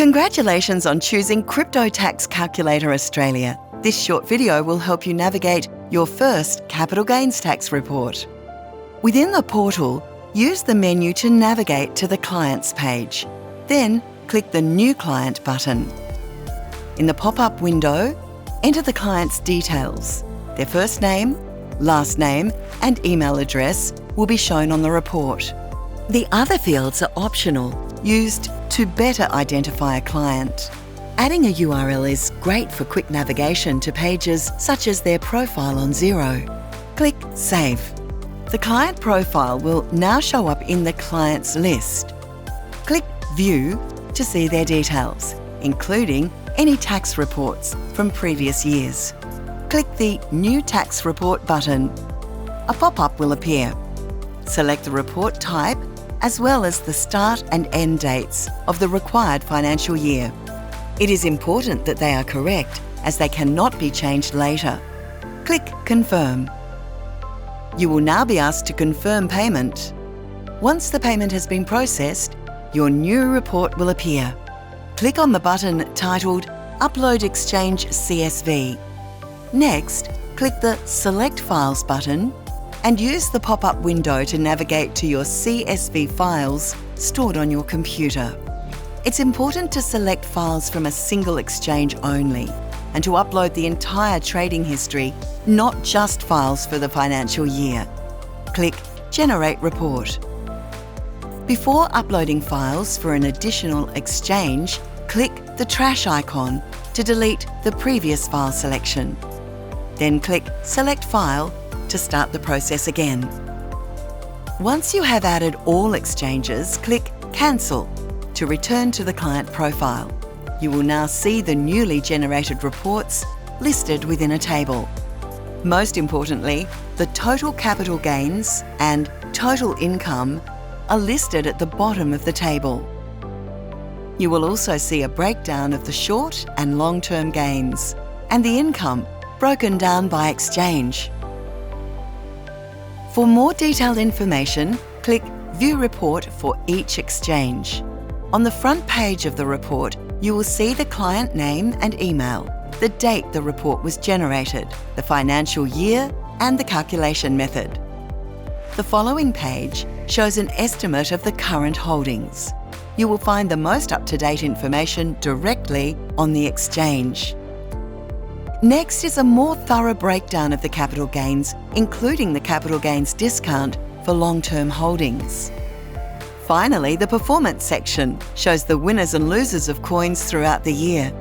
Congratulations on choosing Crypto Tax Calculator Australia. This short video will help you navigate your first capital gains tax report. Within the portal, use the menu to navigate to the Clients page. Then, click the New Client button. In the pop-up window, enter the client's details. Their first name, last name, and email address will be shown on the report. The other fields are optional, used to better identify a client. Adding a URL is great for quick navigation to pages such as their profile on Xero. Click Save. The client profile will now show up in the client's list. Click View to see their details, including any tax reports from previous years. Click the New Tax Report button. A pop-up will appear. Select the report type as well as the start and end dates of the required financial year. It is important that they are correct, as they cannot be changed later. Click Confirm. You will now be asked to confirm payment. Once the payment has been processed, your new report will appear. Click on the button titled Upload Exchange CSV. Next, click the Select Files button and use the pop-up window to navigate to your CSV files stored on your computer. It's important to select files from a single exchange only and to upload the entire trading history, not just files for the financial year. Click Generate Report. Before uploading files for an additional exchange, click the trash icon to delete the previous file selection. Then click Select File to start the process again. Once you have added all exchanges, click Cancel to return to the client profile. You will now see the newly generated reports listed within a table. Most importantly, the total capital gains and total income are listed at the bottom of the table. You will also see a breakdown of the short and long-term gains and the income broken down by exchange. For more detailed information, click View Report for each exchange. On the front page of the report, you will see the client name and email, the date the report was generated, the financial year, and the calculation method. The following page shows an estimate of the current holdings. You will find the most up-to-date information directly on the exchange. Next is a more thorough breakdown of the capital gains, including the capital gains discount for long-term holdings. Finally, the performance section shows the winners and losers of coins throughout the year.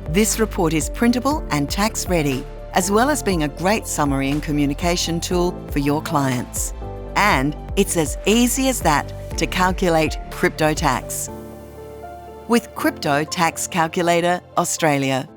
This report is printable and tax-ready, as well as being a great summary and communication tool for your clients. And it's as easy as that to calculate crypto tax with Crypto Tax Calculator Australia.